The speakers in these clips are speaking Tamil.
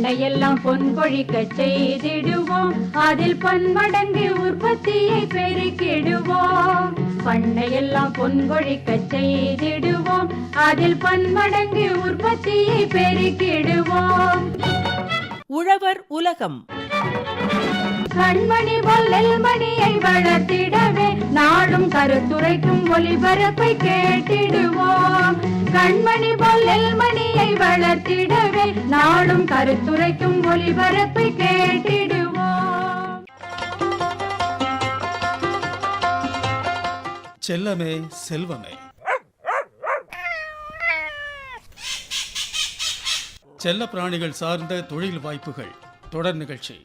பண்ணையெல்லாம் பொன் கொழிக்க செய்திடுவோம், அதில் பன்மடங்கு உற்பத்தியை பெருக்கிடுவோம். பண்ணையெல்லாம் பொன் கொழிக்க செய்திடுவோம், அதில் பன்மடங்கு உற்பத்தியை பெருக்கிடுவோம். உழவர் உலகம். கண்மணி போல் நெல்மணியை வளர்த்திடவே நாடும் கருத்துரைக்கும் ஒலிபரப்பை கேட்டிடுவோம். கண்மணி போல் நெல்மணியை வளர்த்திடவே நாடும் கருத்துரைக்கும் ஒலிபரப்பை கேட்டிடுவோம். செல்லமே செல்வமே. செல்ல பிராணிகள் சார்ந்த தொழில் வாய்ப்புகள் தொடர் நிகழ்ச்சி.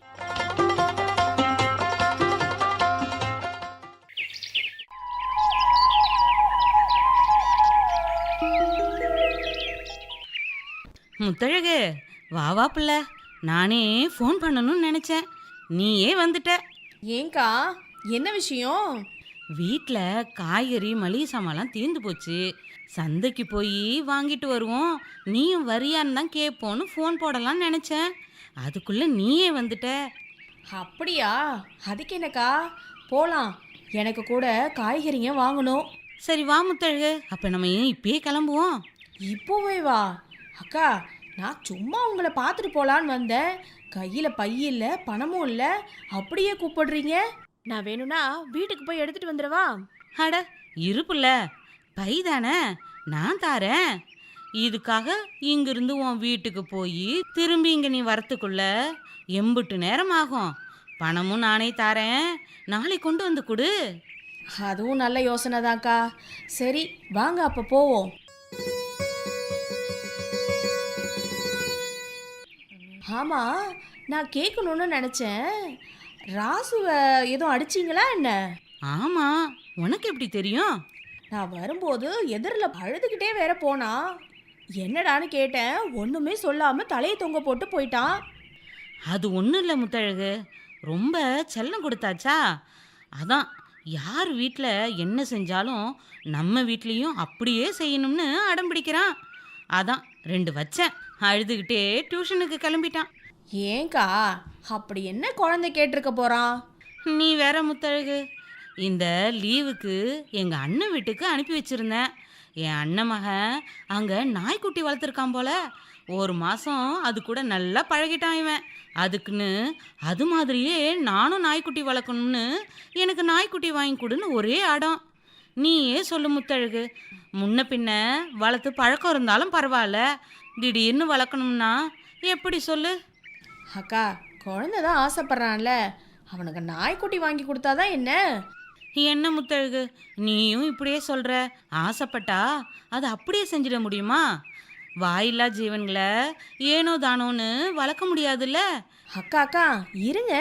முத்தழகு, வா பிள்ளை. நானே ஃபோன் பண்ணணும்னு நினச்சேன், நீயே வந்துட்ட. ஏங்கா, என்ன விஷயம்? வீட்டில் காய்கறி மளிகை சாமான்லாம் தீர்ந்து போச்சு, சந்தைக்கு போய் வாங்கிட்டு வருவோம், நீயும் வரியான்னு தான் கேட்போன்னு ஃபோன் போடலான்னு நினச்சேன். அதுக்குள்ளே நீயே வந்துட்ட. அப்படியா? அதுக்கு என்னக்கா, போகலாம். எனக்கு கூட காய்கறிங்க வாங்கணும். சரி வா முத்தழகு, அப்போ நம்ம ஏன் இப்பயே கிளம்புவோம்? இப்போவே வா அக்கா. நான் சும்மா உங்களை பார்த்துட்டு போகலான்னு வந்தேன். கையில் பை இல்லை, பணமும் இல்லை, அப்படியே கூப்பிடுறீங்க. நான் வேணும்னா வீட்டுக்கு போய் எடுத்துகிட்டு வந்துடுவா? அட இருப்புல்ல, பை தானே, நான் தாரேன். இதுக்காக இங்கிருந்து உன் வீட்டுக்கு போய் திரும்பி இங்கே நீ வரத்துக்குள்ள எம்புட்டு நேரம் ஆகும். பணமும் நானே தாரேன், நாளை கொண்டு வந்து கொடு. அதுவும் நல்ல யோசனை தான்க்கா. சரி வாங்க, அப்போ போவோம். ஆமாம், நான் கேட்கணுன்னு நினச்சேன். ராசுவை எதுவும் அடிச்சிங்களா என்ன? ஆமாம், உனக்கு எப்படி தெரியும்? நான் வரும்போது எதிரில் அழுதுகிட்டே வேற போனா. என்னடான்னு கேட்டேன், ஒன்றுமே சொல்லாமல் தலையை தொங்க போட்டு போயிட்டான். அது ஒன்றும் இல்லை முத்தழகு, ரொம்ப செல்லம் கொடுத்தாச்சா, அதான். யார் வீட்டில் என்ன செஞ்சாலும் நம்ம வீட்லேயும் அப்படியே செய்யணும்னு அடம் பிடிக்கிறான். அதான் 2 வச்சேன், அழுதுகிட்டே டியூஷனுக்கு கிளம்பிட்டான். ஏங்கா, அப்படி என்ன குழந்தை கேட்டிருக்க போகிறான்? நீ வேற முத்தழகு, இந்த லீவுக்கு எங்கள் அண்ணன் வீட்டுக்கு அனுப்பி வச்சுருந்தேன். என் அண்ணன் மகன் அங்கே நாய்க்குட்டி வளர்த்துருக்கான் போல. 1 மாதம் அது கூட நல்லா பழகிட்டான் இவன். அதுக்குன்னு அது மாதிரியே நானும் நாய்க்குட்டி வளர்க்கணும்னு எனக்கு நாய்க்குட்டி வாங்கி கொடுன்னு ஒரே அடம். நீயே சொல்லு முத்தழகு, முன்ன பின்ன வளர்த்து பழக்கம் இருந்தாலும் பரவாயில்ல, திடீர்னு வளர்க்கணும்னா எப்படி சொல்லு? அக்கா, குழந்தை தான் ஆசைப்பட்றான்ல, அவனுக்கு நாய்க்குட்டி வாங்கி கொடுத்தாதான் என்ன? என்ன முத்தழகு, நீயும் இப்படியே சொல்கிற? ஆசைப்பட்டா அதை அப்படியே செஞ்சிட முடியுமா? வாயில்லா ஜீவன்களை ஏனோ தானோன்னு வளர்க்க முடியாதுல்ல. அக்கா அக்கா இருங்க,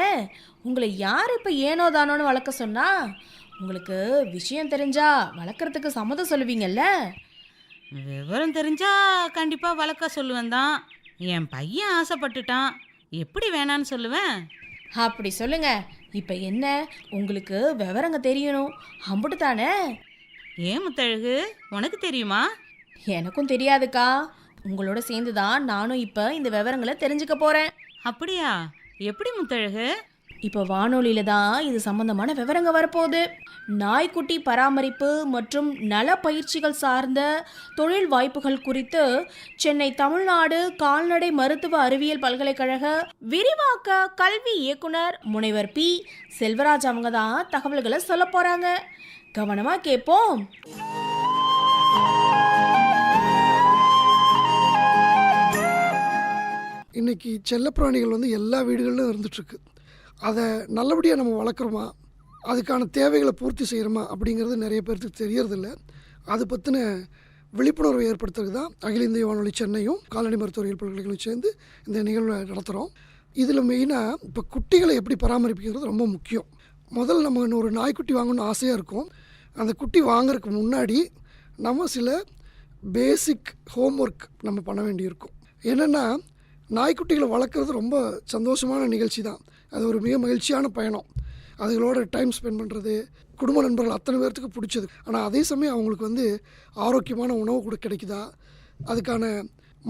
உங்களை யார் இப்போ ஏனோ தானோன்னு வளர்க்க சொன்னா? உங்களுக்கு விஷயம் தெரிஞ்சா வளர்க்குறதுக்கு சம்மதம் சொல்லுவீங்கல்ல? விவரம் தெரிஞ்சா கண்டிப்பாக வளர்க்க சொல்லுவேன் தான். என் பையன் ஆசைப்பட்டுட்டான், எப்படி வேணான்னு சொல்லுவேன்? அப்படி சொல்லுங்க. இப்போ என்ன, உங்களுக்கு விவரங்க தெரியணும், அம்புட்டு தானே? ஏன் முத்தழகு, உனக்கு தெரியுமா? எனக்கும் தெரியாதுக்கா. உங்களோட சேர்ந்து தான் நானும் இப்போ இந்த விவரங்களை தெரிஞ்சுக்க போகிறேன். அப்படியா? எப்படி முத்தழகு? இப்போ வானொலியில் தான் இது சம்பந்தமான விவரங்க வரப்போகுது. நாய்க்குட்டி பராமரிப்பு மற்றும் நல பயிற்சிகள் சார்ந்த தொழில் வாய்ப்புகள் குறித்து சென்னை தமிழ்நாடு கால்நடை மருத்துவ அறிவியல் பல்கலைக்கழக விரிவாக்க கல்வி இயக்குனர் முனைவர் பி செல்வராஜ் அவங்க தான் தகவல்களை சொல்ல போகிறாங்க. கவனமாக கேட்போம். இன்றைக்கி செல்லப்பிராணிகள் வந்து எல்லா வீடுகளிலும் இருந்துகிட்ருக்கு. அதை நல்லபடியாக நம்ம வளர்க்குறோமா, அதுக்கான தேவைகளை பூர்த்தி செய்கிறோமா அப்படிங்கிறது நிறைய பேருக்கு தெரியறதில்ல. அது பற்றின விழிப்புணர்வை ஏற்படுத்துறதுக்கு தான் அகில இந்திய வானொலி சென்னையும் கால்நடை மருத்துவரியல் பல்கலைக்கழகம் சேர்ந்து இந்த நிகழ்வை நடத்துகிறோம். இதில் மெயினாக இப்போ குட்டிகளை எப்படி பராமரிப்புங்கிறது ரொம்ப முக்கியம். முதல்ல நம்ம இன்னொரு நாய்க்குட்டி வாங்கணும்னு ஆசையாக இருக்கும். அந்த குட்டி வாங்குறதுக்கு முன்னாடி நம்ம சில பேசிக் ஹோம்ஒர்க் நம்ம பண்ண வேண்டியிருக்கும். என்னென்னா, நாய்க்குட்டிகளை வளர்க்குறது ரொம்ப சந்தோஷமான நிகழ்ச்சி தான். அது ஒரு மிக மகிழ்ச்சியான பயணம். அதுகளோட டைம் ஸ்பெண்ட் பண்ணுறது குடும்ப நண்பர்கள் அத்தனை பேர்த்துக்கு பிடிச்சது. ஆனால் அதே சமயம் அவங்களுக்கு வந்து ஆரோக்கியமான உணவு கூட கிடைக்குதா, அதுக்கான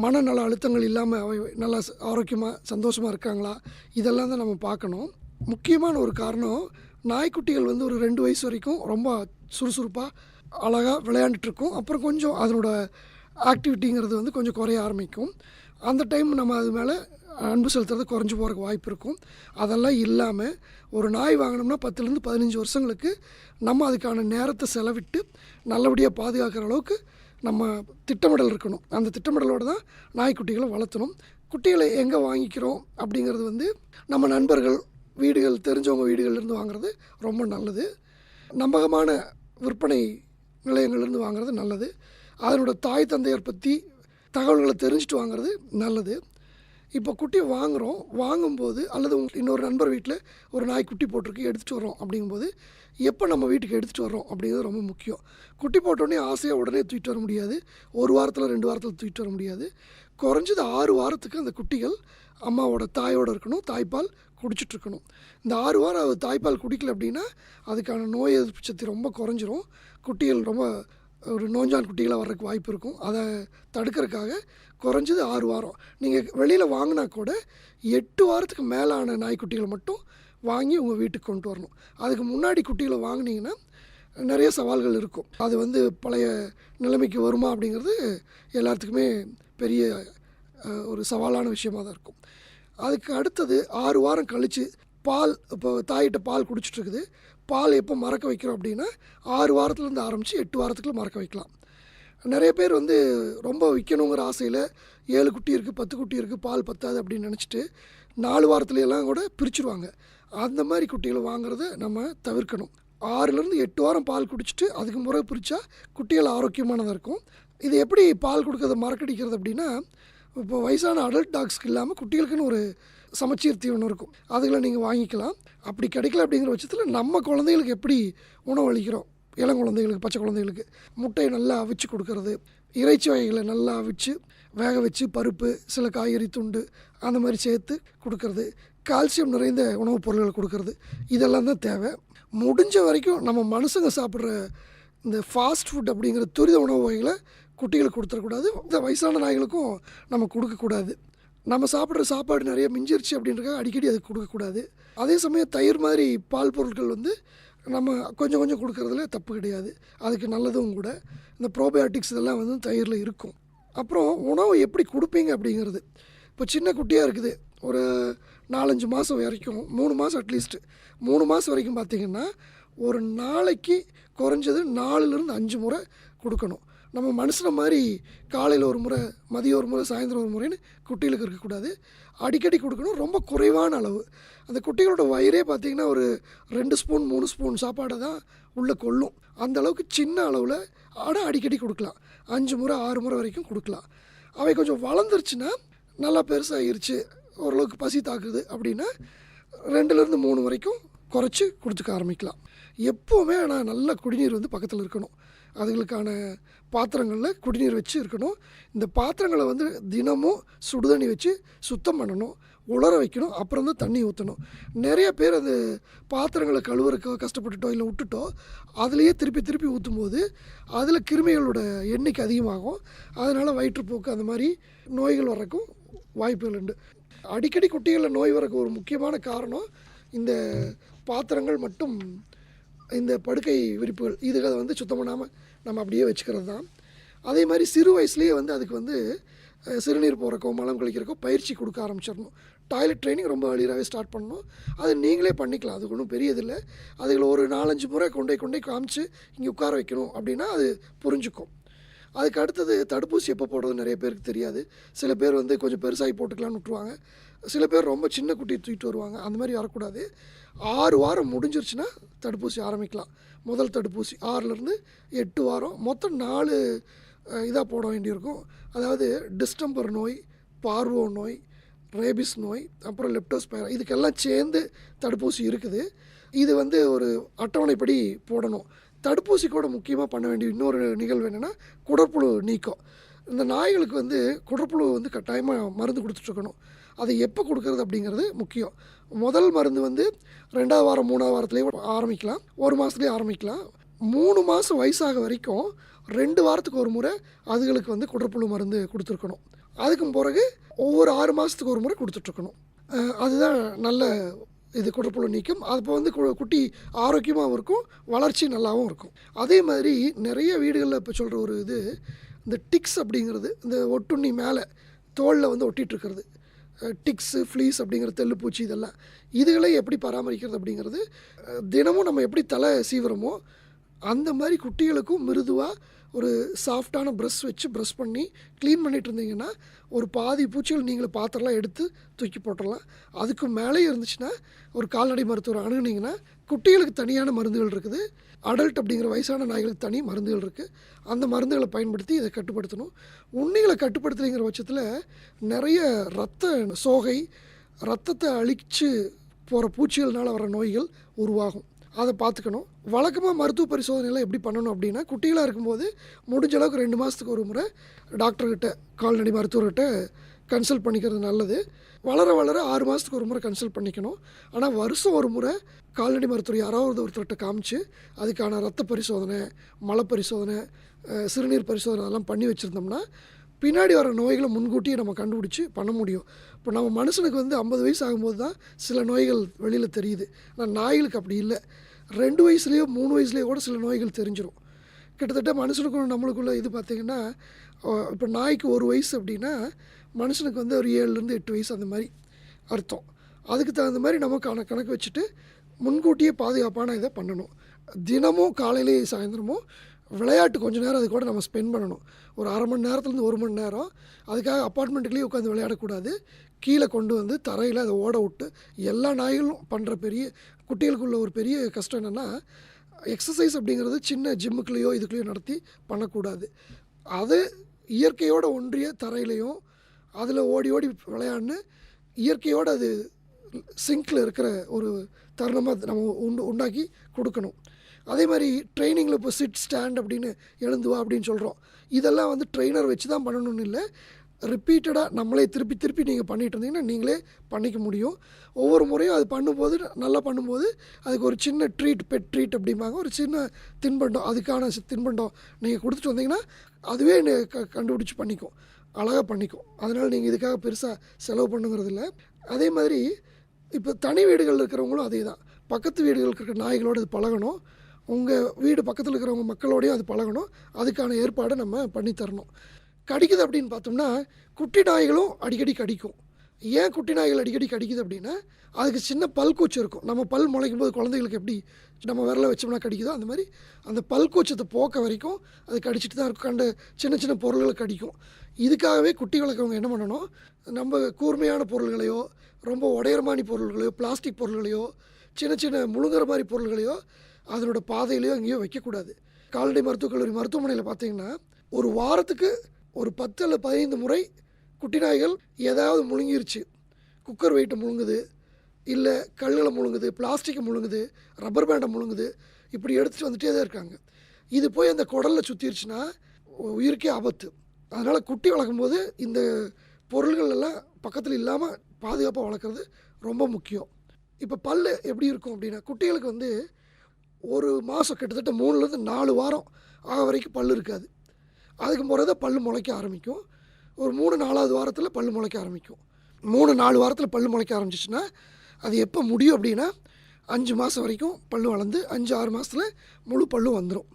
மனநல அழுத்தங்கள் இல்லாமல் அவை நல்லா ஆரோக்கியமாக சந்தோஷமாக இருக்காங்களா, இதெல்லாம் தான் நம்ம பார்க்கணும். முக்கியமான ஒரு காரணம், நாய்க்குட்டிகள் வந்து ஒரு 2 வயசு வரைக்கும் ரொம்ப சுறுசுறுப்பாக அழகாக விளையாண்டுட்ருக்கும். அப்புறம் கொஞ்சம் அதனோட ஆக்டிவிட்டிங்கிறது வந்து கொஞ்சம் குறைய ஆரம்பிக்கும். அந்த டைம் நம்ம அது மேலே அன்பு செலுத்துறது குறைஞ்சி போகிறதுக்கு வாய்ப்பு இருக்கும். அதெல்லாம் இல்லாமல் ஒரு நாய் வாங்கினோம்னா 10லேருந்து 15 வருஷங்களுக்கு நம்ம அதுக்கான நேரத்தை செலவிட்டு நல்லபடியாக பாதுகாக்கிற அளவுக்கு நம்ம திட்டமிடல் இருக்கணும். அந்த திட்டமிடலோடு தான் நாய்க்குட்டிகளை வளர்த்தணும். குட்டிகளை எங்கே வாங்கிக்கிறோம் அப்படிங்கிறது வந்து நம்ம நண்பர்கள் வீடுகள், தெரிஞ்சவங்க வீடுகள்லேருந்து வாங்குறது ரொம்ப நல்லது. நம்பகமான விற்பனை நிலையங்கள்லேருந்து வாங்குறது நல்லது. அதனோட தாய் தந்தையர் பற்றி தகவல்களை தெரிஞ்சுட்டு வாங்குறது நல்லது. இப்போ குட்டி வாங்கும்போது அல்லது இன்னொரு நண்பர் வீட்டில் ஒரு நாய் குட்டி போட்டிருக்கு எடுத்துகிட்டு வரோம் அப்படிங்கும்போது எப்போ நம்ம வீட்டுக்கு எடுத்துகிட்டு வரோம் அப்படிங்கிறது ரொம்ப முக்கியம். குட்டி போட்டோடனே ஆசையாக உடனே தூக்கிட்டு வர முடியாது. 1 வாரத்தில் 2 வாரத்தில் தூக்கிட்டு வர முடியாது. குறைஞ்சது 6 வாரத்துக்கு அந்த குட்டிகள் அம்மாவோட தாயோடு இருக்கணும், தாய்ப்பால் குடிச்சிட்ருக்கணும். இந்த 6 வாரம் தாய்ப்பால் குடிக்கல அப்படின்னா அதுக்கான நோய் எதிர்ப்பு சக்தி ரொம்ப குறைஞ்சிரும். குட்டிகள் ரொம்ப ஒரு நோஞ்சான் குட்டிகளாக வர்றதுக்கு வாய்ப்பு இருக்கும். அதை தடுக்கிறதுக்காக குறைஞ்சது 6 வாரம். நீங்கள் வெளியில் வாங்கினா கூட 8 வாரத்துக்கு மேலான நாய்க்குட்டிகளை மட்டும் வாங்கி உங்கள் வீட்டுக்கு கொண்டு வரணும். அதுக்கு முன்னாடி குட்டிகளை வாங்கினீங்கன்னா நிறைய சவால்கள் இருக்கும். அது வந்து பழைய நிலைமைக்கு வருமா அப்படிங்கிறது எல்லாத்துக்குமே பெரிய ஒரு சவாலான விஷயமாக தான் இருக்கும். அதுக்கு அடுத்தது 6 வாரம் கழித்து பால், இப்போ தாயிட்ட பால் குடிச்சிட்ருக்குது, பால் எப்போ மறக்க வைக்கிறோம் அப்படின்னா 6 வாரத்துலேருந்து ஆரம்பித்து 8 வாரத்துக்குள்ள மறக்க வைக்கலாம். நிறைய பேர் வந்து ரொம்ப விற்கணுங்கிற ஆசையில் 7 குட்டி இருக்குது, 10 குட்டி இருக்குது, பால் பத்தாது அப்படின்னு நினச்சிட்டு 4 வாரத்துலையெல்லாம் கூட பிரிச்சுருவாங்க. அந்த மாதிரி குட்டிகளை வாங்குறத நம்ம தவிர்க்கணும். 6லேருந்து 8 வாரம் பால் குடிச்சிட்டு அதுக்கு முறை பிரித்தா குட்டிகள் ஆரோக்கியமானதாக இருக்கும். இது எப்படி பால் கொடுக்கறத மறக்கடிக்கிறது அப்படின்னா, இப்போ வயசான அடல்ட் டாக்ஸ்க்கு இல்லாமல் குட்டிகளுக்குன்னு ஒரு சமச்சீர் தீவனம் இருக்கும். அதுகளை நீங்கள் வாங்கிக்கலாம். அப்படி கிடைக்கல அப்படிங்கிற பட்சத்தில் நம்ம குழந்தைகளுக்கு எப்படி உணவு அளிக்கிறோம், இளங்குழந்தைகளுக்கு, பச்சை குழந்தைகளுக்கு முட்டையை நல்லா அவிச்சு கொடுக்கறது, இறைச்சி வகைகளை நல்லா அவிச்சு வேக வச்சு பருப்பு, சில காய்கறி துண்டு அந்த மாதிரி சேர்த்து கொடுக்கறது, கால்சியம் நிறைந்த உணவுப் பொருட்களை கொடுக்கறது, இதெல்லாம் தான் தேவை. முடிஞ்ச வரைக்கும் நம்ம மனுஷங்க சாப்பிட்ற இந்த ஃபாஸ்ட் ஃபுட் அப்படிங்கிற துரித உணவு வகைகளை குட்டிகளுக்கு கொடுத்துடக்கூடாது. இந்த வயசான நாய்களுக்கும் நம்ம கொடுக்கக்கூடாது. நம்ம சாப்பிட்ற சாப்பாடு நிறைய மிஞ்சிருச்சு அப்படின்றக்காக அடிக்கடி அதுக்கு கொடுக்கக்கூடாது. அதே சமயம் தயிர் மாதிரி பால் பொருட்கள் வந்து நம்ம கொஞ்சம் கொஞ்சம் கொடுக்கறதுல தப்பு கிடையாது, அதுக்கு நல்லதும் கூட. இந்த ப்ரோபயோட்டிக்ஸ் இதெல்லாம் வந்து தயிரில் இருக்கும். அப்புறம் உணவு எப்படி கொடுப்பீங்க அப்படிங்கிறது, இப்போ சின்ன குட்டியாக இருக்குது, ஒரு 4-5 மாதம் வரைக்கும், 3 மாதம் அட்லீஸ்ட்டு 3 மாதம் வரைக்கும் பார்த்திங்கன்னா ஒரு நாளைக்கு குறைஞ்சது 4லேருந்து 5 முறை கொடுக்கணும். நம்ம மனுஷனை மாதிரி காலையில் ஒரு முறை, மதியம் ஒரு முறை, சாயந்தரம் ஒரு முறைன்னு குட்டிகளுக்கு இருக்கக்கூடாது. அடிக்கடி கொடுக்கணும். ரொம்ப குறைவான அளவு. அந்த குட்டிகளோட வயிறே பார்த்திங்கன்னா ஒரு 2 ஸ்பூன் 3 ஸ்பூன் சாப்பாடை தான் உள்ளே கொள்ளும். அந்த அளவுக்கு சின்ன அளவில் ஆனால் அடிக்கடி கொடுக்கலாம். 5 முறை 6 முறை வரைக்கும் கொடுக்கலாம். அவை கொஞ்சம் வளர்ந்துருச்சுன்னா, நல்லா பெருசாகிருச்சு, ஓரளவுக்கு பசி தாக்குது அப்படின்னா 2லேருந்து 3 வரைக்கும் குறைச்சி கொடுத்துக்க ஆரம்பிக்கலாம். எப்போவுமே ஆனால் நல்ல குடிநீர் வந்து பக்கத்தில் இருக்கணும். அதுகளுக்கான பாத்திரங்களில் குடிநீர் வச்சு இருக்கணும். இந்த பாத்திரங்களை வந்து தினமும் சுடுதண்ணி வச்சு சுத்தம் பண்ணணும், உலர வைக்கணும், அப்புறம் தான் தண்ணி ஊற்றணும். நிறைய பேர் அந்த பாத்திரங்களை கழுவுறக்கோ கஷ்டப்பட்டுட்டோ இல்லை விட்டுட்டோ அதுலேயே திருப்பி திருப்பி ஊற்றும் போது அதில் கிருமிகளோட எண்ணிக்கை அதிகமாகும். அதனால் வயிற்றுப்போக்கு அந்த மாதிரி நோய்கள் வர்றதுக்கும் வாய்ப்புகள் உண்டு. அடிக்கடி குட்டிகளில் நோய் வரக்கு ஒரு முக்கியமான காரணம் இந்த பாத்திரங்கள் மற்றும் இந்த படுக்கை விரிப்புகள், இதுகளை வந்து சுத்தம் பண்ணாமல் நம்ம அப்படியே வச்சுக்கிறது தான். அதே மாதிரி சிறு வயசுலேயே வந்து அதுக்கு வந்து சிறுநீர் போகிறக்கோ மலம் கழிக்கிறக்கோ பயிற்சி கொடுக்க ஆரம்பிச்சிடணும். டாய்லெட் ட்ரைனிங் ரொம்ப அழியராகவே ஸ்டார்ட் பண்ணணும். அது நீங்களே பண்ணிக்கலாம், அது ஒன்றும் பெரியதில்லை. அதுகளை ஒரு 4-5 முறை கொண்டே காமிச்சு இங்கே உட்கார வைக்கணும் அப்படின்னா அது புரிஞ்சுக்கும். அதுக்கு அடுத்தது தடுப்பூசி எப்போ போடுறது நிறைய பேருக்கு தெரியாது. சில பேர் வந்து கொஞ்சம் பெருசாகி போட்டுக்கலான்னு விட்டுருவாங்க. சில பேர் ரொம்ப சின்ன குட்டியை தூக்கிட்டு வருவாங்க. அந்த மாதிரி வரக்கூடாது. 6 வாரம் முடிஞ்சிருச்சுன்னா தடுப்பூசி ஆரம்பிக்கலாம். முதல் தடுப்பூசி 6லேருந்து 8 வாரம், மொத்தம் 4 இதாக போட வேண்டியிருக்கும். அதாவது டிஸ்டம்பர் நோய், பார்வோ நோய், ரேபிஸ் நோய், அப்புறம் லெப்டோஸ்பைரா, இதுக்கெல்லாம் சேர்ந்து தடுப்பூசி இருக்குது. இது வந்து ஒரு அட்டவணைப்படி போடணும். தடுப்பூசி கூட முக்கியமாக பண்ண வேண்டிய இன்னொரு நிகழ்வு என்னென்னா குடற்புழு நீக்கம். இந்த நாய்களுக்கு வந்து குடற்புழு வந்து கட்டாயமாக மருந்து கொடுத்துட்ருக்கணும். அதை எப்போ கொடுக்கறது அப்படிங்கிறது முக்கியம். முதல் மருந்து வந்து 2ஆவது வாரம் 3ஆவது வாரத்துலேயே ஆரம்பிக்கலாம், 1 மாதத்துலேயே ஆரம்பிக்கலாம். 3 மாதம் வயசாக வரைக்கும் 2 வாரத்துக்கு ஒரு முறை அதுகளுக்கு வந்து குடற்புழு மருந்து கொடுத்துருக்கணும். அதுக்கும் பிறகு ஒவ்வொரு 6 மாதத்துக்கு ஒரு முறை கொடுத்துட்ருக்கணும். அதுதான் நல்ல இது குடற்புழு நீக்கம். அப்போ வந்து குட்டி ஆரோக்கியமாகவும் இருக்கும், வளர்ச்சி நல்லாவும் இருக்கும். அதே மாதிரி நிறைய வீடுகளில் இப்போ சொல்கிற ஒரு இது இந்த டிக்ஸ் அப்படிங்கிறது, இந்த ஒட்டுண்ணி மேலே தோலில் வந்து ஒட்டிகிட்ருக்கிறது, டிக்ஸு ஃப்ளீஸ் அப்படிங்கிற தெள்ளுப்பூச்சி, இதெல்லாம் இதுகளை எப்படி பராமரிக்கிறது அப்படிங்கிறது தினமும் நம்ம எப்படி தலை சீவுறோமோ அந்த மாதிரி குட்டிகளுக்கும் மிருதுவாக ஒரு சாஃப்டான ப்ரஷ் வச்சு ப்ரஷ் பண்ணி க்ளீன் பண்ணிகிட்டு இருந்தீங்கன்னா ஒரு பாதி பூச்சிகள் நீங்களே பாத்திரலாம் எடுத்து தூக்கி போட்டுடலாம். அதுக்கு மேலே இருந்துச்சுன்னா ஒரு கால்நடை மருத்துவர் அணுகுனீங்கன்னா குட்டிகளுக்கு தனியான மருந்துகள் இருக்குது, அடல்ட் அப்படிங்கிற வயசான நாய்களுக்கு தனி மருந்துகள் இருக்குது. அந்த மருந்துகளை பயன்படுத்தி இதை கட்டுப்படுத்தணும். உண்ணிகளை கட்டுப்படுத்துகிற பட்சத்தில் நிறைய இரத்த சோகை, இரத்தத்தை அழிச்சு போகிற பூச்சிகள்னால் வர நோய்கள் உருவாகும். அதை பார்த்துக்கணும். வழக்கமாக மருத்துவ பரிசோதனைலாம் எப்படி பண்ணணும் அப்படின்னா, குட்டிகளாக இருக்கும்போது முடிஞ்ச அளவுக்கு 2 மாதத்துக்கு ஒரு முறை டாக்டர்கிட்ட, கால்நடை மருத்துவர்கிட்ட கன்சல்ட் பண்ணிக்கிறது நல்லது. வளர வளர 6 மாதத்துக்கு ஒரு முறை கன்சல்ட் பண்ணிக்கணும். ஆனால் வருஷம் ஒரு முறை கால்நடை மருத்துவர் யாராவது ஒருத்தர்கிட்ட காமிச்சு அதுக்கான ரத்த பரிசோதனை, மலை பரிசோதனை, சிறுநீர் பரிசோதனை அதெல்லாம் பண்ணி வச்சுருந்தோம்னா பின்னாடி வர நோய்களை முன்கூட்டியே நம்ம கண்டுபிடிச்சி பண்ண முடியும். இப்போ நம்ம மனுஷனுக்கு வந்து 50 வயசு ஆகும்போது தான் சில நோய்கள் வெளியில் தெரியுது. ஆனால் நாய்களுக்கு அப்படி இல்லை. 2 வயசுலேயோ 3 வயசுலேயோ கூட சில நோய்கள் தெரிஞ்சிடும். கிட்டத்தட்ட மனுஷனுக்கும் நம்மளுக்குள்ள இது பார்த்திங்கன்னா, இப்போ நாய்க்கு 1 வயசு அப்படின்னா மனுஷனுக்கு வந்து ஒரு 7லேருந்து 8 வயசு அந்த மாதிரி அர்த்தம். அதுக்கு தகுந்த மாதிரி நம்ம கணக்கு வச்சுட்டு முன்கூட்டியே பாதுகாப்பான இதை பண்ணணும். தினமும் காலையிலேயே சாயந்தரமும் விளையாட்டு கொஞ்சம் நேரம் அது கூட நம்ம ஸ்பெண்ட் பண்ணணும். ஒரு அரை மணி நேரத்துலேருந்து 1 மணி நேரம். அதுக்காக அப்பார்ட்மெண்ட்டுக்குள்ளேயே உட்காந்து விளையாடக்கூடாது. கீழே கொண்டு வந்து தரையில் அதை ஓட விட்டு, எல்லா நாய்களும் பண்ணுற பெரிய குட்டிகளுக்குள்ள ஒரு பெரிய கஷ்டம் என்னென்னா, எக்ஸசைஸ் அப்படிங்கிறது சின்ன ஜிம்முக்குள்ளேயோ இதுக்குள்ளேயோ நடத்தி பண்ணக்கூடாது. அது இயற்கையோடு ஒன்றிய தரையிலையும் அதில் ஓடி ஓடி விளையாடின்னு இயற்கையோடு அது சிங்கில் இருக்கிற ஒரு தருணமாக நம்ம உண்டாக்கி கொடுக்கணும். அதே மாதிரி ட்ரைனிங்கில் இப்போ சிட் ஸ்டாண்ட் அப்படின்னு எழுந்துவா அப்படின்னு சொல்கிறோம். இதெல்லாம் வந்து ட்ரெயினர் வச்சு தான் பண்ணணும்னு இல்லை, ரிப்பீட்டடாக நம்மளே திருப்பி நீங்கள் பண்ணிகிட்டு இருந்தீங்கன்னா நீங்களே பண்ணிக்க முடியும். ஒவ்வொரு முறையும் அது பண்ணும்போது, நல்லா பண்ணும்போது அதுக்கு ஒரு சின்ன ட்ரீட், பெட் ட்ரீட் அப்படிம்பாங்க, ஒரு சின்ன தின்பண்டம், அதுக்கான தின்பண்டம் நீங்கள் கொடுத்துட்டு வந்தீங்கன்னா அதுவே கண்டுபிடிச்சி பண்ணிக்கும், அழகாக பண்ணிக்கும். அதனால் நீங்கள் இதுக்காக பெருசாக செலவு பண்ணுங்கிறது இல்லை. அதே மாதிரி இப்போ தனி வீடுகளில் இருக்கிறவங்களும் அதே தான். பக்கத்து வீடுகளுக்கு இருக்கிற நாய்களோடு அது பழகணும். உங்கள் வீடு பக்கத்தில் இருக்கிறவங்க மக்களோடையும் அது பழகணும். அதுக்கான ஏற்பாடை நம்ம பண்ணித்தரணும். கடிக்குது அப்படின்னு பார்த்தோம்னா, குட்டி நாய்களும் அடிக்கடி கடிக்கும். ஏன் குட்டி நாய்கள் அடிக்கடி கடிக்குது அப்படின்னா, அதுக்கு சின்ன பல்கூச்சி இருக்கும். நம்ம பல் முளைக்கும் போது குழந்தைகளுக்கு எப்படி நம்ம விரலை வச்சோம்னா கடிக்குதோ அந்த மாதிரி அந்த பல்கூச்சத்தை போக்க வரைக்கும் அது கடிச்சிட்டு தான் இருக்கும். கண்ட சின்ன சின்ன பொருள்களை கடிக்கும். இதுக்காகவே குட்டி வளர்க்குறவங்க என்ன பண்ணணும், நம்ம கூர்மையான பொருள்களையோ, ரொம்ப உடையிற மாதிரி பொருள்களையோ, பிளாஸ்டிக் பொருள்களையோ, சின்ன சின்ன முழுங்குற மாதிரி பொருள்களையோ அதனோட பாதையிலையோ எங்கேயோ வைக்கக்கூடாது. கால்நடை மருத்துவக் கல்லூரி மருத்துவமனையில் பார்த்திங்கன்னா ஒரு வாரத்துக்கு ஒரு 10 அல்லது 15 முறை குட்டி நாய்கள் ஏதாவது முழுங்கிருச்சு. குக்கர் வெயிட்டை முழுங்குது, இல்லை கல்லுகளை முழுங்குது, பிளாஸ்டிக்கை முழுங்குது, ரப்பர் பேண்டை முழுங்குது, இப்படி எடுத்துகிட்டு வந்துகிட்டே தான் இருக்காங்க. இது போய் அந்த குடலில் சுற்றிருச்சுன்னா உயிருக்கே ஆபத்து. அதனால் குட்டி வளர்க்கும்போது இந்த பொருள்கள் எல்லாம் பக்கத்தில் இல்லாமல் பாதுகாப்பாக வளர்க்குறது ரொம்ப முக்கியம். இப்போ பல் எப்படி இருக்கும் அப்படின்னா, குட்டிகளுக்கு வந்து ஒரு மாதம் கிட்டத்தட்ட 3லேருந்து 4 வாரம் ஆக வரைக்கும் பல் இருக்காது. அதுக்கு முறைதான் பல் முளைக்க ஆரம்பிக்கும். ஒரு 3-4வது வாரத்தில் பல் முளைக்க ஆரம்பிக்கும். 3-4 வாரத்தில் பல் முளைக்க ஆரம்பிச்சிச்சுன்னா அது எப்போ முடியும் அப்படின்னா 5 மாதம் வரைக்கும் பல் வளர்ந்து 5-6 மாதத்தில் முழு பல்லும் வந்துடும்.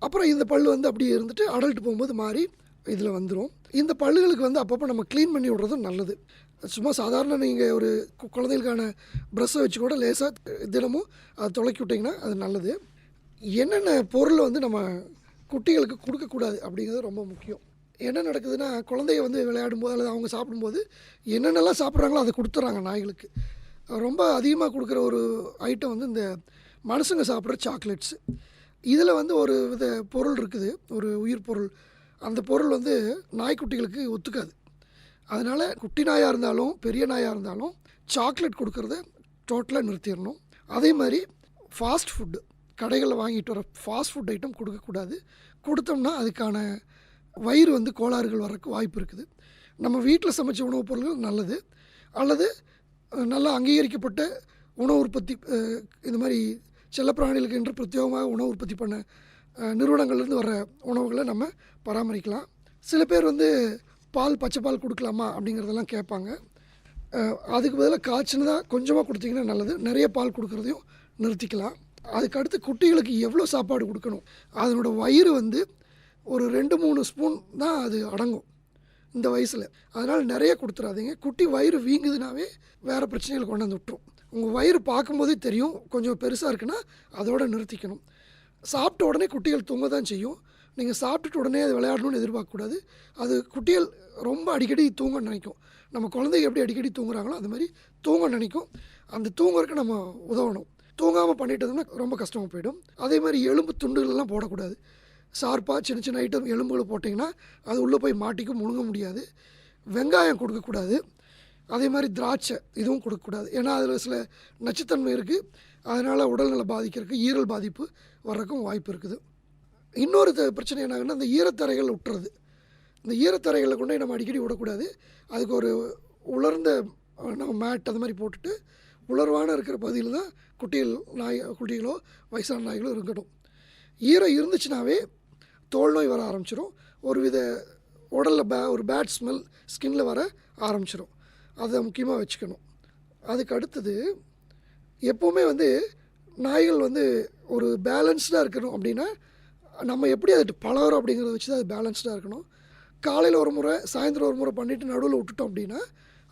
அப்புறம் இந்த பல் வந்து அப்படியே இருந்துட்டு அடல்ட் போகும்போது மாறி இதில் வந்துடும். இந்த பல்லுகளுக்கு வந்து அப்பப்போ நம்ம க்ளீன் பண்ணி விடுறதும் நல்லது. சும்மா சாதாரண நீங்கள் ஒரு குழந்தைகளுக்கான ப்ரஷ்ஷை வச்சு கூட லேசாக தினமும் அதை துளக்கி விட்டிங்கன்னா அது நல்லது. என்னென்ன பொருளை வந்து நம்ம குட்டிகளுக்கு கொடுக்கக்கூடாது அப்படிங்கிறது ரொம்ப முக்கியம். என்ன நடக்குதுன்னா, குழந்தைய வந்து விளையாடும்போது அல்லது அவங்க சாப்பிடும்போது என்னென்னலாம் சாப்பிட்றாங்களோ அதை கொடுத்துட்றாங்க நாய்களுக்கு. ரொம்ப அதிகமாக கொடுக்குற ஒரு ஐட்டம் வந்து இந்த மனுஷங்க சாப்பிட்ற சாக்லேட்ஸு. இதில் வந்து ஒரு வித பொருள் இருக்குது, ஒரு உயிர் பொருள். அந்த பொருள் வந்து நாய்க்குட்டிகளுக்கு ஒத்துக்காது. அதனால் குட்டி நாயாக இருந்தாலும் பெரிய நாயாக இருந்தாலும் சாக்லேட் கொடுக்குறத டோட்டலாக நிறுத்திடணும். அதே மாதிரி ஃபாஸ்ட் ஃபுட்டு, கடைகளில் வாங்கிட்டு வர ஃபாஸ்ட் ஃபுட் ஐட்டம் கொடுக்கக்கூடாது. கொடுத்தோம்னா அதுக்கான வயிறு வந்து கோளாறுகள் வரக்கு வாய்ப்பு இருக்குது. நம்ம வீட்டில் சமைச்ச உணவுப் பொருட்கள் நல்லது, அல்லது நல்லா அங்கீகரிக்கப்பட்ட உணவு உற்பத்தி, இந்த மாதிரி செல்லப்பிராணிகளுக்கு என்று பிரத்யேகமாக உணவு உற்பத்தி பண்ண நிறுவனங்கள்லேருந்து வர உணவுகளை நம்ம பராமரிக்கலாம். சில பேர் வந்து பால் பச்சை பால் கொடுக்கலாமா அப்படிங்கிறதெல்லாம் கேட்பாங்க. அதுக்கு பதிலாக காய்ச்சினதாக கொஞ்சமாக கொடுத்தீங்கன்னா நல்லது. நிறைய பால் கொடுக்குறதையும் நிறுத்திக்கலாம். அதுக்கடுத்து குட்டிகளுக்கு எவ்வளோ சாப்பாடு கொடுக்கணும், அதனோட வயிறு வந்து ஒரு 2-3 ஸ்பூன் தான் அது அடங்கும் இந்த வயசில். அதனால் நிறைய கொடுத்துடாதீங்க. குட்டி வயிறு வீங்குதுனாவே வேறு பிரச்சனைகள் கொண்டு வந்து விட்டுரும். உங்கள் வயிறு பார்க்கும்போதே தெரியும் கொஞ்சம் பெருசாக இருக்குன்னா அதோடு நிறுத்திக்கணும். சாப்பிட்ட உடனே குட்டிகள் தூங்க தான் செய்யும். நீங்கள் சாப்பிட்டுட்டு உடனே அது விளையாடணும்னு எதிர்பார்க்கக்கூடாது. அது குட்டிகள் ரொம்ப அடிக்கடி தூங்க நினைக்கும். நம்ம குழந்தைங்க எப்படி அடிக்கடி தூங்குறாங்களோ அந்த மாதிரி தூங்க நினைக்கும். அந்த தூங்குறதுக்கு நம்ம உதவணும். தூங்காமல் பண்ணிட்டோம்னா ரொம்ப கஷ்டமாக போயிடும். அதே மாதிரி எலும்பு துண்டுகளெல்லாம் போடக்கூடாது. ஷார்ப்பாக சின்ன சின்ன ஐட்டம் எலும்புகளை போட்டிங்கன்னா அது உள்ளே போய் மாட்டிக்கும், முழுங்க முடியாது. வெங்காயம் கொடுக்கக்கூடாது. அதே மாதிரி திராட்சை இதுவும் கொடுக்கக்கூடாது. ஏன்னா அதில் சில நச்சுத்தன்மை இருக்குது. அதனால் உடல்நல பாதிக்கிறதுக்கு ஈரல் பாதிப்பு வர்றதுக்கும் வாய்ப்பு இருக்குது. இன்னொரு பிரச்சனை என்னாகுன்னா இந்த ஈரத்தரைகள் விட்டுறது. இந்த ஈரத்தரைகளை கொண்டு நம்ம அடிக்கடி விடக்கூடாது. அதுக்கு ஒரு உலர்ந்த நம்ம மேட் அது மாதிரி போட்டுட்டு உலர்வான இருக்கிற பகுதியில் தான் குட்டிகளோ வயசான நாய்களோ இருக்கட்டும். ஈரம் இருந்துச்சுனாவே தோல் நோய் வர ஆரம்பிச்சிடும். ஒரு வித உடலில் ஒரு பேட் ஸ்மெல் ஸ்கின்னில் வர ஆரம்பிச்சிடும். அதை முக்கியமாக வச்சுக்கணும். அதுக்கு அடுத்தது எப்போவுமே வந்து நாய்கள் வந்து ஒரு பேலன்ஸ்டாக இருக்கணும். அப்படின்னா நம்ம எப்படி அது பழகிறோம் அப்படிங்கிறத வச்சு தான் அது பேலன்ஸ்டாக இருக்கணும். காலையில் ஒரு முறை சாயந்தரம் ஒரு முறை பண்ணிவிட்டு நடுவில் விட்டுட்டோம் அப்படின்னா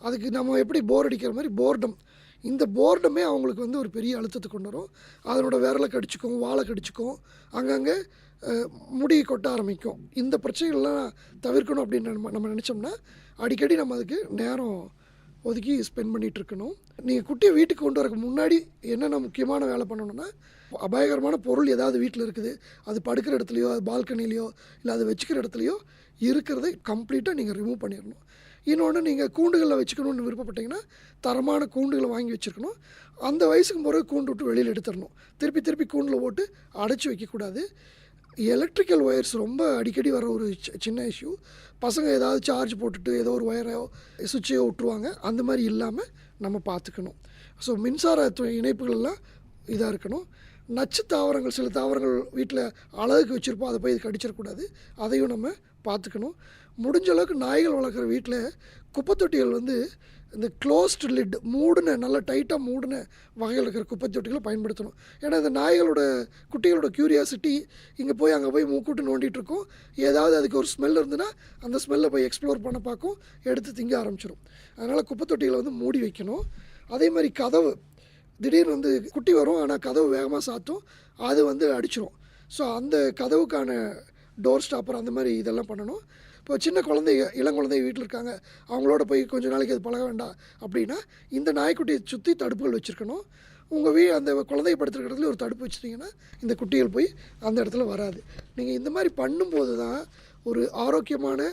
அதுக்கு நம்ம எப்படி போர் அடிக்கிற மாதிரி போர்டம், இந்த போர்டமே அவங்களுக்கு வந்து ஒரு பெரிய அழுத்தத்தை கொண்டு வரும். அதனோட விரலை கடிச்சிக்கும், வாழை கடிச்சிக்கும், அங்கங்கே முடி கொட்ட ஆரம்பிக்கும். இந்த பிரச்சனைகள்லாம் தவிர்க்கணும் அப்படின்னு நம்ம நினச்சோம்னா அடிக்கடி நம்ம அதுக்கு நேரம் ஒதுக்கி ஸ்பெண்ட் பண்ணிகிட்ருக்கணும். நீங்கள் குட்டியை வீட்டுக்கு கொண்டு வரக்கு முன்னாடி என்னென்ன முக்கியமான வேலை பண்ணணும்னா, அபாயகரமான பொருள் ஏதாவது வீட்டில் இருக்குது, அது படுக்கிற இடத்துலையோ அது பால்கனிலையோ இல்லை அது வச்சுக்கிற இடத்துலையோ இருக்கிறதை கம்ப்ளீட்டாக நீங்கள் ரிமூவ் பண்ணிடணும். இன்னொன்று, நீங்கள் கூண்டுகளில் வச்சுக்கணுன்னு விருப்பப்பட்டீங்கன்னா தரமான கூண்டுகளை வாங்கி வச்சுருக்கணும். அந்த வயசுக்கு பிறகு கூண்டு விட்டு வெளியில் எடுத்துடணும். திருப்பி கூண்டில் போட்டு அடைச்சி வைக்கக்கூடாது. எலக்ட்ரிக்கல் ஒயர்ஸ் ரொம்ப அடிக்கடி வர ஒரு சின்ன இஷ்யூ. பசங்க ஏதாவது சார்ஜ் போட்டுட்டு ஏதோ ஒரு ஒயரையோ சுவிட்சையோ விட்டுருவாங்க. அந்த மாதிரி இல்லாமல் நம்ம பார்த்துக்கணும். ஸோ மின்சார இணைப்புகள்லாம் இதாக இருக்கணும். நச்சு தாவரங்கள், சில தாவரங்கள் வீட்டில் அழகுக்கு வச்சுருப்போம், அதை போய் கடிச்சிடக்கூடாது. அதையும் நம்ம பார்த்துக்கணும். முடிஞ்ச அளவுக்கு நாய்கள் வளர்க்குற வீட்டில் குப்பை தொட்டிகள் வந்து இந்த க்ளோஸ்டு லிட் மூடின, நல்லா டைட்டாக மூடின வகையில் இருக்கிற குப்பை தொட்டிகளை பயன்படுத்தணும். ஏன்னா இந்த நாய்களோட குட்டிகளோட க்யூரியாசிட்டி இங்கே போய் அங்கே போய் மூக்கூட்டு நோண்டிகிட்டு இருக்கும். ஏதாவது அதுக்கு ஒரு ஸ்மெல் இருந்துன்னா அந்த ஸ்மெல்லை போய் எக்ஸ்ப்ளோர் பண்ண பார்க்கும், எடுத்து திங்க ஆரம்பிச்சிடும். அதனால் குப்பை தொட்டிகளை வந்து மூடி வைக்கணும். அதே மாதிரி கதவு, திடீர்னு வந்து குட்டி வரும் ஆனால் கதவு வேகமாக சாத்தும், அது வந்து அடிச்சிடும். ஸோ அந்த கதவுக்கான டோர் ஸ்டாப்பர் அந்த மாதிரி இதெல்லாம் பண்ணணும். இப்போ சின்ன குழந்தைங்க, இளங்குழந்தை வீட்டில் இருக்காங்க, அவங்களோட போய் கொஞ்சம் நாளைக்கு அது பழக வேண்டாம் அப்படின்னா இந்த நாய்க்குட்டியை சுற்றி தடுப்புகள் வச்சுருக்கணும். உங்கள் அந்த குழந்தைய படுத்துருக்க இடத்துல ஒரு தடுப்பு வச்சுட்டிங்கன்னா இந்த குட்டிகள் போய் அந்த இடத்துல வராது. நீங்கள் இந்த மாதிரி பண்ணும்போது தான் ஒரு ஆரோக்கியமான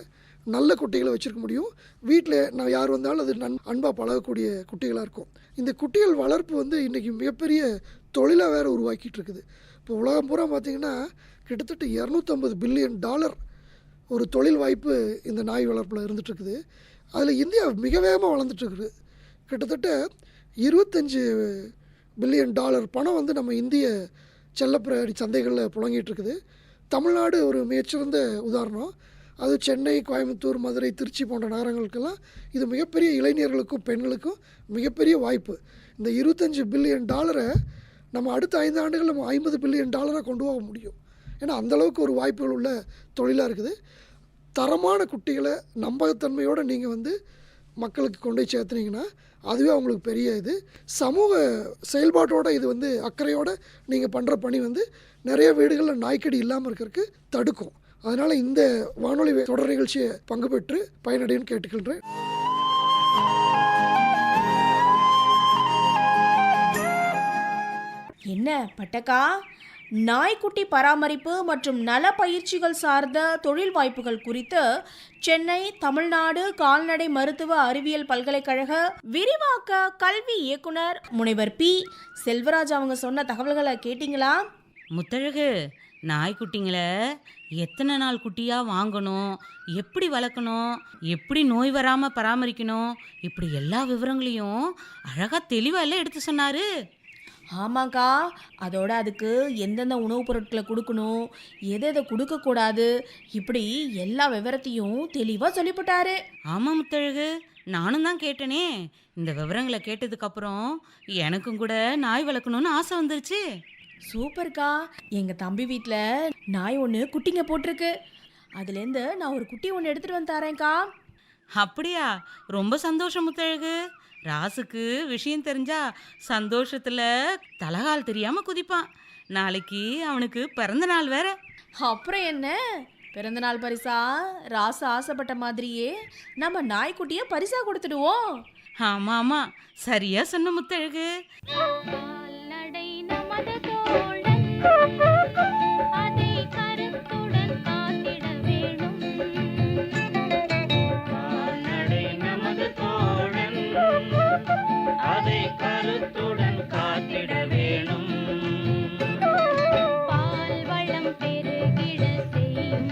நல்ல குட்டிகளை வச்சுருக்க முடியும். வீட்டில் நான் யார் வந்தாலும் அது அன்பாக பழகக்கூடிய குட்டிகளாக இருக்கும். இந்த குட்டிகள் வளர்ப்பு வந்து இன்றைக்கி மிகப்பெரிய தொழிலாக வேறு உருவாக்கிட்டு இருக்குது. இப்போ உலகம் பூரா பார்த்திங்கன்னா கிட்டத்தட்ட $250 பில்லியன் ஒரு தொழில் வாய்ப்பு இந்த நாய் வளர்ப்பில் இருந்துகிட்ருக்குது. அதில் இந்தியா மிக வேகமாக வளர்ந்துட்டுருக்குது. கிட்டத்தட்ட $25 பில்லியன் பணம் வந்து நம்ம இந்திய செல்லப்பிராணி சந்தைகளில் புழங்கிட்டுருக்குது. தமிழ்நாடு ஒரு மிகச்சிறந்த உதாரணம். அது சென்னை, கோயம்புத்தூர், மதுரை, திருச்சி போன்ற நகரங்களுக்கெல்லாம் இது மிகப்பெரிய இளைஞர்களுக்கும் பெண்களுக்கும் மிகப்பெரிய வாய்ப்பு. இந்த $25 பில்லியன் நம்ம அடுத்த 5 ஆண்டுகள் நம்ம $50 பில்லியன் கொண்டு போக முடியும். ஏன்னா அந்தளவுக்கு ஒரு வாய்ப்புகள் உள்ள தொழிலாக இருக்குது. தரமான குட்டிகளை நம்பகத்தன்மையோடு நீங்கள் வந்து மக்களுக்கு கொண்டு போய் சேர்த்துனீங்கன்னா அதுவே அவங்களுக்கு பெரிய இது. சமூக செயல்பாட்டோடு இது வந்து அக்கறையோடு நீங்கள் பண்ணுற பணி வந்து நிறைய வீடுகளில் நாய்க்கடி இல்லாமல் இருக்கிறதுக்கு தடுக்கும். அதனால் இந்த வானொலி தொடர் நிகழ்ச்சியை பங்கு பெற்று பயனடைன்னு கேட்டுக்கொள்கிறேன். என்ன பட்டக்கா, நாய்க்குட்டி பராமரிப்பு மற்றும் நல பயிற்சிகள் சார்ந்த தொழில் வாய்ப்புகள் குறித்து சென்னை தமிழ்நாடு கால்நடை மருத்துவ அறிவியல் பல்கலைக்கழக விரிவாக்க கல்வி இயக்குனர் முனைவர் பி செல்வராஜ் அவங்க சொன்ன தகவல்களை கேட்டிங்களா? முத்தழகு, நாய்க்குட்டிங்களை எத்தனை நாள் குட்டியாக வாங்கணும், எப்படி வளர்க்கணும், எப்படி நோய் வராமல் பராமரிக்கணும், இப்படி எல்லா விவரங்களையும் அழகாக தெளிவாக எல்லாம் எடுத்து சொன்னார். ஆமாக்கா, அதோட அதுக்கு எந்தெந்த உணவுப் பொருட்களை கொடுக்கணும், எதை எதை கொடுக்கக்கூடாது, இப்படி எல்லா விவரத்தையும் தெளிவாக சொல்லிவிட்டாரு. ஆமா முத்தழகு, நானும் தான் கேட்டனே. இந்த விவரங்களை கேட்டதுக்கு அப்புறம் எனக்கும் கூட நாய் வளர்க்கணும்னு ஆசை வந்துருச்சு. சூப்பர்க்கா. எங்க தம்பி வீட்டில் நாய் ஒன்று குட்டிங்க போட்டிருக்கு. அதுலேருந்து நான் ஒரு குட்டி ஒன்று எடுத்துட்டு வந்து தரேன்க்கா. அப்படியா? ரொம்ப சந்தோஷம் முத்தழகு. ராசுக்கு விஷயம் தெரிஞ்சா சந்தோஷத்துல தலகால் தெரியாம குதிப்பான். நாளைக்கு அவனுக்கு பிறந்த நாள் வேற. அப்புறம் என்ன, பிறந்தநாள் பரிசா ராசு ஆசைப்பட்ட மாதிரியே நம்ம நாய்க்குட்டியை பரிசா கொடுத்துடுவோம். ஆமா ஆமா, சரியா சொன்ன முத்தழகு. கால்நடை நமது தோழன், அதை கருத்துடன் காத்திட வேணும். கால்நடை நமது தோழன், அதை கருத்துடன் காத்திட வேணும். பால் வளம் பெருகிட செய்யும்,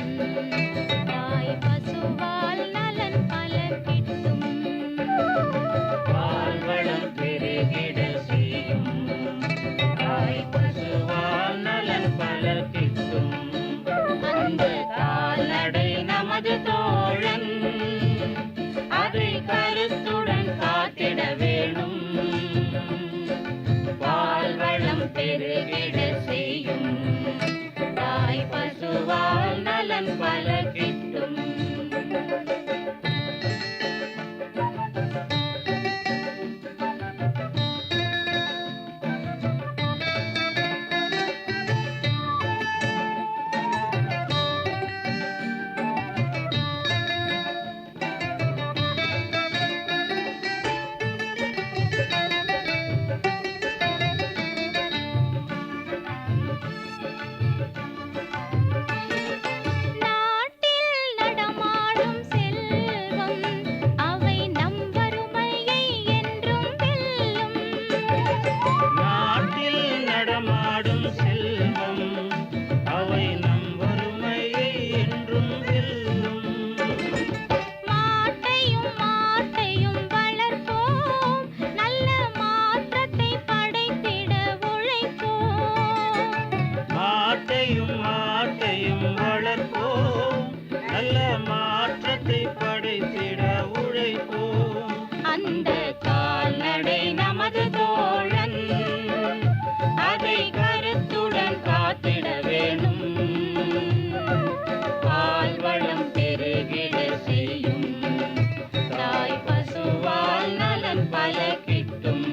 தாய் பசுவால் நலன் பல கிட்டும். பால்வளம் பெருகிட செய்யும், தாய் பசுவால் நலன் பல கிட்டும். அந்த கால்நடை நமது தோழன், அதை கருத்துடன் காத்திட வேணும். பால்வளம் பெருகிட செய்யும், தாய் பசுவால் நலன் பல கிட்டும். நாட்டில் நடமாடும் செல்வம், அவை நம் வறுமையை என்றும் வெல்லும். நாட்டில் நடமாடும் செல்வம், அவை நம் வறுமையை என்றும் வெல்லும். மாட்டையும் மாட்டையும் வளர்ப்போம், நல்ல மாற்றத்தை படைத்திட உழைப்போம். மாட்டையும் மாட்டையும் வளர்ப்போம், நல்ல மாற்றத்தை படைத்திட உழைப்போம். அந்த கால்நடை நமது தோழன், அதை கருத்துடன் காத்திட வேணும். பால்வளம் பெருகிட செய்யும், தாய் பசுவால் நலன் பல கிட்டும்.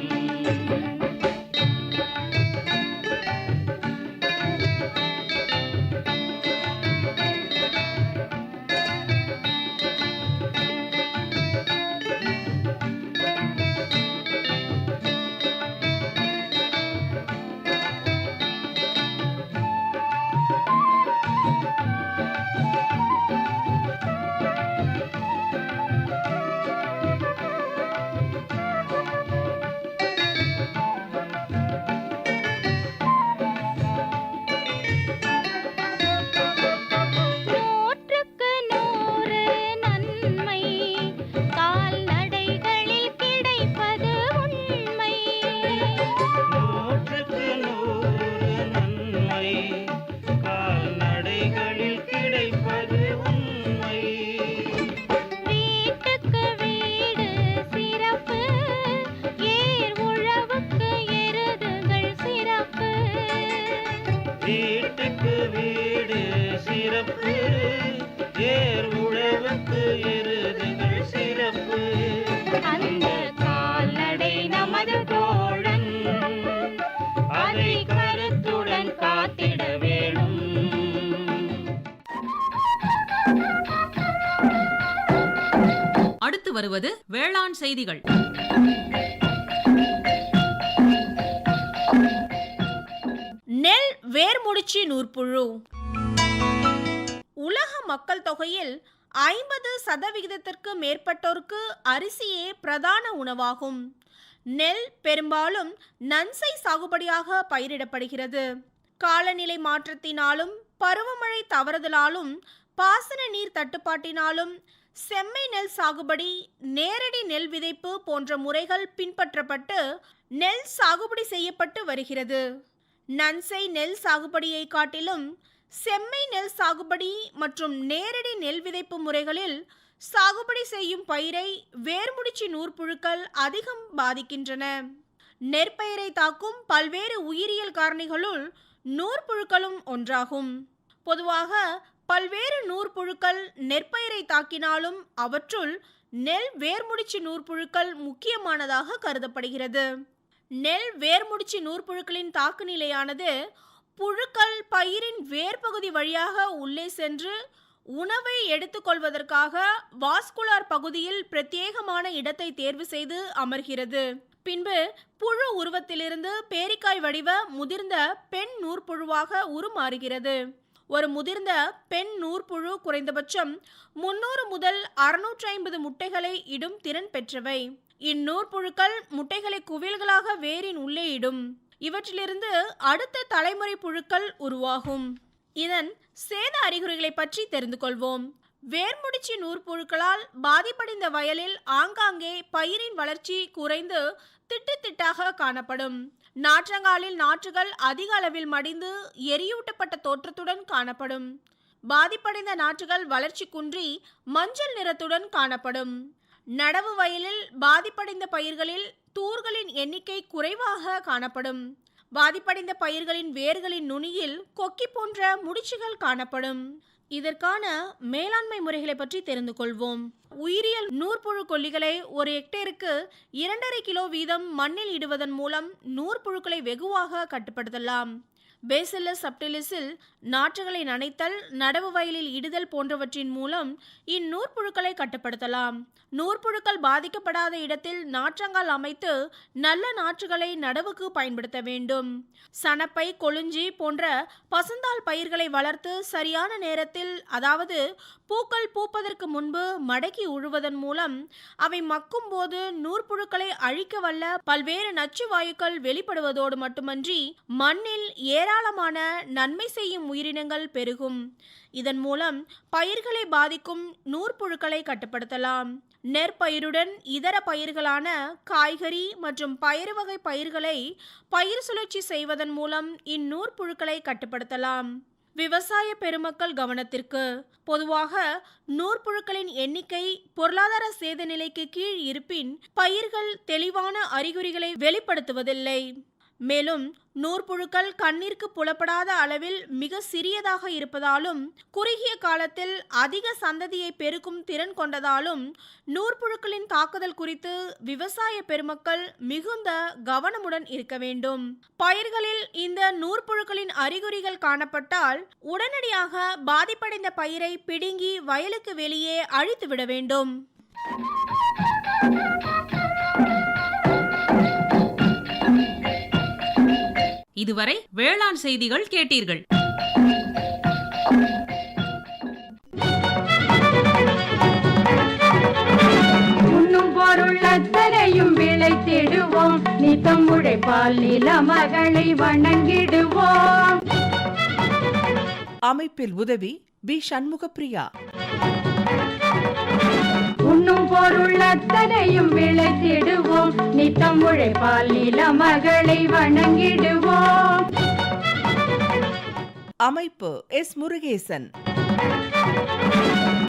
நூற்றுக்கு நூறு நன்மை கால்நடைகளில் கிடைப்பது உண்மை. நூற்றுக்கு நூறு நன்மை கால்நடைகளில் கிடைப்பது உண்மை. வீட்டுக்கு வீடு சிறப்பு, ஏர் உழவுக்கு எருதுகள் சிறப்பு. வீட்டுக்கு வீடு சிறப்பு, ஏர் உழவுக்கு எருதுகள் சிறப்பு. அந்த கால்நடை நமது தோழன், அதை கருத்துடன் காத்திட வேணும். அடுத்து வருவது வேளாண் செய்திகள். நெல் வேர்முடிச்சி நூற்புழு. உலக மக்கள் தொகையில் 50% மேற்பட்டோருக்கு அரிசியே பிரதான உணவாகும். நெல் பெரும்பாலும் நன்சை சாகுபடியாக பயிரிடப்படுகிறது. காலநிலை மாற்றத்தினாலும் பருவமழை தவறுதலாலும் பாசன நீர் தட்டுப்பாட்டினாலும் செம்மை நெல் சாகுபடி, நேரடி நெல் விதைப்பு போன்ற முறைகள் பின்பற்றப்பட்டு நெல் சாகுபடி செய்யப்பட்டு வருகிறது. நன்செய் நெல் சாகுபடியை காட்டிலும் செம்மை நெல் சாகுபடி மற்றும் நேரடி நெல் விதைப்பு முறைகளில் சாகுபடி செய்யும் பயிரை வேர்முடிச்சி நூற்புழுக்கள் அதிகம் பாதிக்கின்றன. நெற்பயிரை தாக்கும் பல்வேறு உயிரியல் காரணிகளுள் நூற்புழுக்களும் ஒன்றாகும். பொதுவாக பல்வேறு நூற்புழுக்கள் நெற்பயிரை தாக்கினாலும் அவற்றுள் நெல் வேர்முடிச்சி நூற்புழுக்கள் முக்கியமானதாக கருதப்படுகிறது. நெல் வேர்முடிச்சி நூற்புழுக்களின் தாக்கு நிலையானது புழுக்கள் பயிரின் வேர்பகுதி வழியாக உள்ளே சென்று உணவை எடுத்துக்கொள்வதற்காக வாஸ்குலார் பகுதியில் பிரத்யேகமான இடத்தை தேர்வு செய்து அமர்கிறது. பின்பு புழு உருவத்திலிருந்து பேரிக்காய் வடிவ முதிர்ந்த பெண் நூற்புழுவாக உருமாறுகிறது. ஒரு முதிர்ந்த பெண் நூற்புழு குறைந்தபட்சம் 300 முதல் 650 முட்டைகளை இடும் திறன் பெற்றவை. இந்நூற்புழுக்கள் முட்டைகளை குவியல்களாக வேரின் உள்ளே இடும். இவற்றிலிருந்து அடுத்த தலைமுறை புழுக்கள் உருவாகும். இதன் சேத அறிகுறிகளை பற்றி தெரிந்து கொள்வோம். வேர்முடிச்சி நூற்புழுக்களால் பாதிப்படைந்த வயலில் ஆங்காங்கே பயிரின் வளர்ச்சி குறைந்து திட்டு திட்டாக காணப்படும். நாற்றங்காலில் நாற்றுகள் அதிக அளவில் மடிந்து எரியூட்டப்பட்ட தோற்றத்துடன் காணப்படும். பாதிப்படைந்த நாற்றுகள் வளர்ச்சி குன்றி மஞ்சள் நிறத்துடன் காணப்படும். நடவு வயலில் பாதிப்படைந்த பயிர்களில் தூர்களின் எண்ணிக்கை குறைவாக காணப்படும். பாதிப்படைந்த பயிர்களின் வேர்களின் நுனியில் கொக்கி போன்ற முடிச்சுகள் காணப்படும். இதற்கான மேலாண்மை முறைகளை பற்றி தெரிந்து கொள்வோம். உயிரியல் நூற்புழு கொல்லிகளை ஒரு ஹெக்டேருக்கு 2.5 கிலோ வீதம் மண்ணில் இடுவதன் மூலம் நூற்புழுக்களை வெகுவாக கட்டுப்படுத்தலாம். பேசில்லஸ் சப்டிலிஸில் நாற்றுகளை நனைத்தல், நடவு வயலில் இடுதல் போன்றவற்றின் மூலம் இந்நூற்புழுக்களை கட்டுப்படுத்தலாம். நூற்புழுக்கள் பாதிக்கப்படாத இடத்தில் நாற்றங்கால் அமைத்து நல்ல நாற்றுகளை நடவுக்கு பயன்படுத்த வேண்டும். சணப்பை, கொழுஞ்சி போன்ற பசுந்தாள் பயிர்களை வளர்த்து சரியான நேரத்தில், அதாவது பூக்கள் பூப்பதற்கு முன்பு மடக்கி உழுவதன் மூலம் அவை மக்கும் போது நூற்புழுக்களை அழிக்க வல்ல பல்வேறு நச்சு வாயுக்கள் வெளிப்படுவதோடு மட்டுமன்றி மண்ணில் ஏராளமான நன்மை செய்யும் உயிரினங்கள் பெருகும். இதன் மூலம் பயிர்களை பாதிக்கும் நூற்புழுக்களை கட்டுப்படுத்தலாம். நெற்பயிருடன் இதர பயிர்களான காய்கறி மற்றும் பயறு வகை பயிர்களை பயிர் சுழற்சி செய்வதன் மூலம் இந்நூற்புழுக்களை கட்டுப்படுத்தலாம். விவசாய பெருமக்கள் கவனத்திற்கு, பொதுவாக நூற்புழுக்களின் எண்ணிக்கை பொருளாதார சேத நிலைக்கு கீழ் இருப்பின் பயிர்கள் தெளிவான அறிகுறிகளை வெளிப்படுத்துவதில்லை. மேலும் நூற்புழுக்கள் கண்ணிற்கு புலப்படாத அளவில் மிக சிறியதாக இருப்பதாலும் குறுகிய காலத்தில் அதிக சந்ததியை பெருக்கும் திறன் கொண்டதாலும் நூற்புழுக்களின் தாக்குதல் குறித்து விவசாய பெருமக்கள் மிகுந்த கவனமுடன் இருக்க வேண்டும். பயிர்களில் இந்த நூற்புழுக்களின் அறிகுறிகள் காணப்பட்டால் உடனடியாக பாதிப்படைந்த பயிரை பிடுங்கி வயலுக்கு வெளியே அழித்துவிட வேண்டும். இதுவரை வேளாண் செய்திகள் கேட்டீர்கள். உண்ணும் பொருள் அத்தனையும் விளைத்திடுவோம், நித்தம் உழைப்பால் நில மகளை வணங்கிடுவோம். அமைப்பில் உதவி பி. சண்முகப்பிரியா. உண்ணும் பொருள் அத்தனையும் விளைத்திடுவோம், நித்தம் உழைப்பால் நில மகளை வணங்கிடுவோம். அமைப்பு எஸ். முருகேசன்.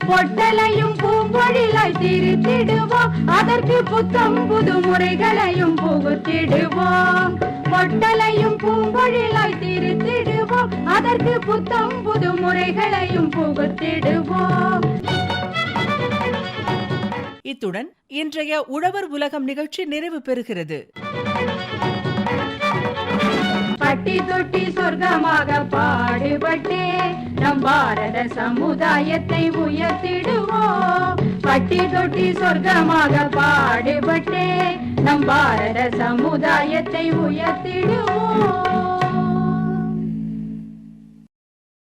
பொட்டலையும் பூம்பொழிலாய் திருத்திடுவோம், அதற்கு புத்தம் புது முறைகளையும் புகுத்திடுவோம். பொட்டலையும் பூம்பொழிலாய் திருத்திடுவோம், அதற்கு புத்தம் புது முறைகளையும் புகுத்திடுவோம். இத்துடன் இன்றைய உழவர் உலகம் நிகழ்ச்சி நிறைவு பெறுகிறது. பட்டி தொட்டி சொர்க்கமாக பாடுபட்டே நம் பாரத சமுதாயத்தை உயர்த்திடுவோம். பட்டி தொட்டி சொர்க்கமாக பாடுபட்டே நம் பாரத சமுதாயத்தை உயர்த்திடுவோம்.